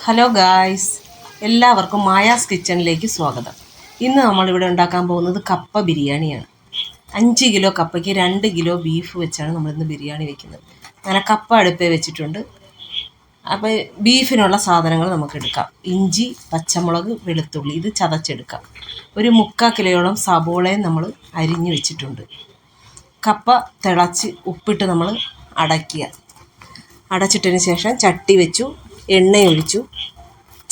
Hello guys, എല്ലാവർക്കും Maya's കിച്ചണിലേക്ക് സ്വാഗതം. ഇന്ന് നമ്മളിവിടെ ഉണ്ടാക്കാൻ പോകുന്നത് കപ്പ ബിരിയാണിയാണ്. 5 കിലോ കപ്പയ്ക്ക് 2 കിലോ ബീഫ് വെച്ചാണ് നമ്മളിന്ന് ബിരിയാണി വെക്കുന്നത്. അങ്ങനെ കപ്പ അടുപ്പേ വെച്ചിട്ടുണ്ട്. അപ്പോൾ ബീഫിനുള്ള സാധനങ്ങൾ നമുക്ക് എടുക്കാം. ഇഞ്ചി, പച്ചമുളക്, വെളുത്തുള്ളി ഇത് ചതച്ചെടുക്കാം. ഒരു 3/4 കിലോയോളം സബോളയും നമ്മൾ അരിഞ്ഞു വെച്ചിട്ടുണ്ട്. കപ്പ തിളച്ച് ഉപ്പിട്ട് നമ്മൾ അടച്ചിട്ടതിന് ശേഷം ചട്ടി വെച്ചു, എണ്ണയൊഴിച്ചു,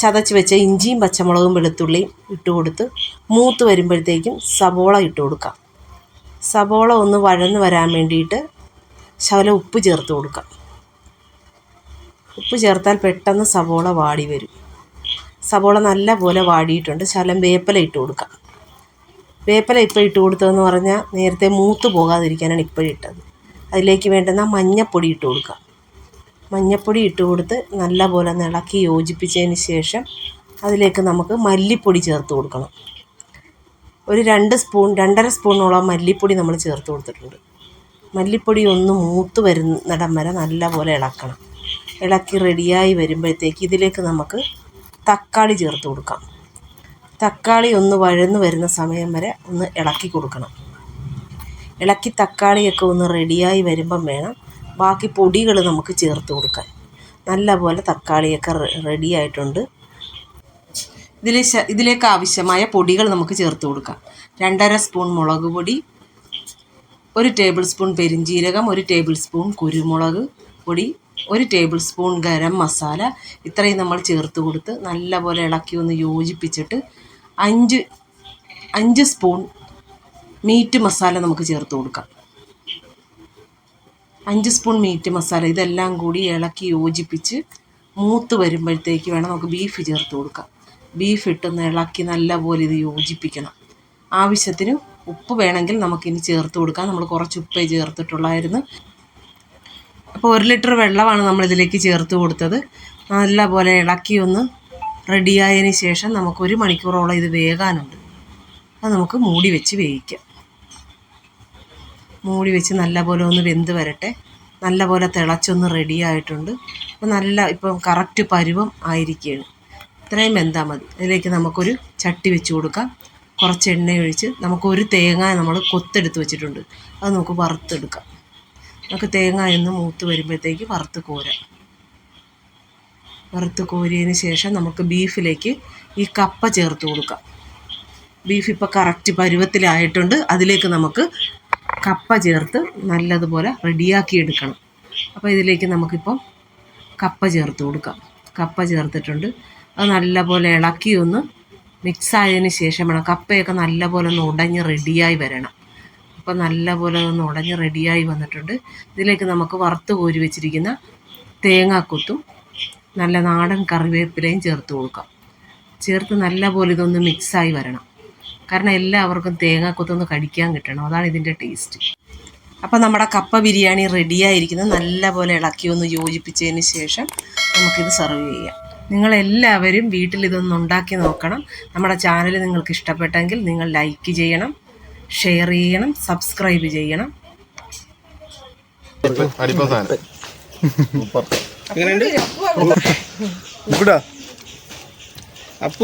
ചതച്ച് വെച്ച ഇഞ്ചിയും പച്ചമുളകും വെളുത്തുള്ളിയും ഇട്ട് കൊടുത്ത് മൂത്ത് വരുമ്പോഴത്തേക്കും സബോള ഇട്ട് കൊടുക്കാം. സബോള ഒന്ന് വഴന്ന് വരാൻ വേണ്ടിയിട്ട് ശകലം ഉപ്പ് ചേർത്ത് കൊടുക്കാം. ഉപ്പ് ചേർത്താൽ പെട്ടെന്ന് സബോള വാടി വരും. സബോള നല്ല പോലെ വാടിയിട്ടുണ്ട്. ശകലം വേപ്പില ഇട്ട് കൊടുക്കാം. വേപ്പില ഇപ്പോൾ ഇട്ട് കൊടുത്തതെന്ന് പറഞ്ഞാൽ നേരത്തെ മൂത്ത് പോകാതിരിക്കാനാണ് ഇപ്പോഴിട്ടത്. അതിലേക്ക് വേണ്ടുന്ന മഞ്ഞൾപ്പൊടി ഇട്ട് കൊടുക്കാം. മഞ്ഞൾപ്പൊടി ഇട്ട് കൊടുത്ത് നല്ലപോലെ ഇളക്കി യോജിപ്പിച്ചതിന് ശേഷം അതിലേക്ക് നമുക്ക് മല്ലിപ്പൊടി ചേർത്ത് കൊടുക്കണം. ഒരു 2-2.5 സ്പൂണോളം മല്ലിപ്പൊടി നമ്മൾ ചേർത്ത് കൊടുത്തിട്ടുണ്ട്. മല്ലിപ്പൊടി ഒന്ന് മൂത്ത് വരുന്നിടം വരെ നല്ലപോലെ ഇളക്കണം. ഇളക്കി റെഡിയായി വരുമ്പോഴത്തേക്ക് ഇതിലേക്ക് നമുക്ക് തക്കാളി ചേർത്ത് കൊടുക്കാം. തക്കാളി ഒന്ന് വഴന്ന് വരുന്ന സമയം വരെ ഒന്ന് ഇളക്കി കൊടുക്കണം. ഇളക്കി തക്കാളിയൊക്കെ ഒന്ന് റെഡിയായി വരുമ്പം വേണം ബാക്കി പൊടികൾ നമുക്ക് ചേർത്ത് കൊടുക്കാൻ. നല്ലപോലെ തക്കാളിയൊക്കെ റെഡിയായിട്ടുണ്ട്. ഇതിലേക്ക് ആവശ്യമായ പൊടികൾ നമുക്ക് ചേർത്ത് കൊടുക്കാം. 2.5 സ്പൂൺ മുളക് പൊടി, 1 ടേബിൾ സ്പൂൺ പെരിഞ്ജീരകം, 1 ടേബിൾ സ്പൂൺ കുരുമുളക് പൊടി, 1 ടേബിൾ സ്പൂൺ ഗരം മസാല. ഇത്രയും നമ്മൾ ചേർത്ത് കൊടുത്ത് നല്ലപോലെ ഇളക്കി ഒന്ന് യോജിപ്പിച്ചിട്ട് 5 സ്പൂൺ മീറ്റ് മസാല നമുക്ക് ചേർത്ത് കൊടുക്കാം. 5 സ്പൂൺ മീറ്റ് മസാല ഇതെല്ലാം കൂടി ഇളക്കി യോജിപ്പിച്ച് മൂത്ത് വരുമ്പോഴത്തേക്ക് വേണം നമുക്ക് ബീഫ് ചേർത്ത് കൊടുക്കാം. ബീഫ് ഇട്ടൊന്ന് ഇളക്കി നല്ലപോലെ ഇത് യോജിപ്പിക്കണം. ആവശ്യത്തിന് ഉപ്പ് വേണമെങ്കിൽ നമുക്കിനി ചേർത്ത് കൊടുക്കാം. നമ്മൾ കുറച്ച് ഉപ്പേ ചേർത്തിട്ടുള്ളായിരുന്നു. അപ്പോൾ 1 ലിറ്റർ വെള്ളമാണ് നമ്മളിതിലേക്ക് ചേർത്ത് കൊടുത്തത്. നല്ലപോലെ ഇളക്കി ഒന്ന് റെഡിയായതിന് ശേഷം നമുക്ക് 1 മണിക്കൂറോളം ഇത് വേകാനുണ്ട്. അത് നമുക്ക് മൂടി വെച്ച് വേവിക്കാം. മൂടി വെച്ച് നല്ലപോലെ ഒന്ന് വെന്ത് വരട്ടെ. നല്ലപോലെ തിളച്ചൊന്ന് റെഡിയായിട്ടുണ്ട്. അപ്പോൾ ഇപ്പം കറക്റ്റ് പരുവം ആയിരിക്കുകയാണ്. ഇത്രയും വെന്താൽ മതി. അതിലേക്ക് നമുക്കൊരു ചട്ടി വെച്ച് കൊടുക്കാം. കുറച്ച് എണ്ണയൊഴിച്ച് ഒരു തേങ്ങ നമ്മൾ കൊത്തെടുത്ത് വെച്ചിട്ടുണ്ട്. അത് നമുക്ക് വറുത്തെടുക്കാം. നമുക്ക് തേങ്ങ ഒന്ന് മൂത്ത് വരുമ്പോഴത്തേക്ക് വറുത്ത് കോരിയതിന് ശേഷം നമുക്ക് ബീഫിലേക്ക് ഈ കപ്പ ചേർത്ത് കൊടുക്കാം. ബീഫ് ഇപ്പോൾ കറക്റ്റ് പരുവത്തിലായിട്ടുണ്ട്. അതിലേക്ക് നമുക്ക് കപ്പ ചേർത്ത് നല്ലതുപോലെ റെഡിയാക്കി എടുക്കണം. അപ്പോൾ ഇതിലേക്ക് നമുക്കിപ്പം കപ്പ ചേർത്ത് കൊടുക്കാം. കപ്പ ചേർത്തിട്ടുണ്ട്. അത് നല്ലപോലെ ഇളക്കി ഒന്ന് മിക്സായതിന് ശേഷം വേണം. കപ്പയൊക്കെ നല്ലപോലെ ഒന്ന് ഉടഞ്ഞ് റെഡിയായി വരണം. അപ്പോൾ നല്ലപോലെ ഒന്ന് ഉടഞ്ഞ് റെഡിയായി വന്നിട്ടുണ്ട്. ഇതിലേക്ക് നമുക്ക് വറുത്ത് കോരി വെച്ചിരിക്കുന്ന തേങ്ങാക്കൊത്തും നല്ല നാടൻ കറിവേപ്പിലയും ചേർത്ത് കൊടുക്കാം. ചേർത്ത് നല്ലപോലെ ഇതൊന്ന് മിക്സായി വരണം. കാരണം എല്ലാവർക്കും തേങ്ങാക്കൊത്തൊന്ന് കടിക്കാൻ കിട്ടണം. അതാണ് ഇതിൻ്റെ ടേസ്റ്റ്. അപ്പോൾ നമ്മുടെ കപ്പ ബിരിയാണി റെഡിയായിരിക്കുന്നത്. നല്ലപോലെ ഇളക്കി ഒന്ന് യോജിപ്പിച്ചതിന് ശേഷം നമുക്കിത് സെർവ് ചെയ്യാം. നിങ്ങളെല്ലാവരും വീട്ടിൽ ഇതൊന്ന് ഉണ്ടാക്കി നോക്കണം. നമ്മുടെ ചാനൽ നിങ്ങൾക്ക് ഇഷ്ടപ്പെട്ടെങ്കിൽ നിങ്ങൾ ലൈക്ക് ചെയ്യണം, ഷെയർ ചെയ്യണം, സബ്സ്ക്രൈബ് ചെയ്യണം. അപ്പു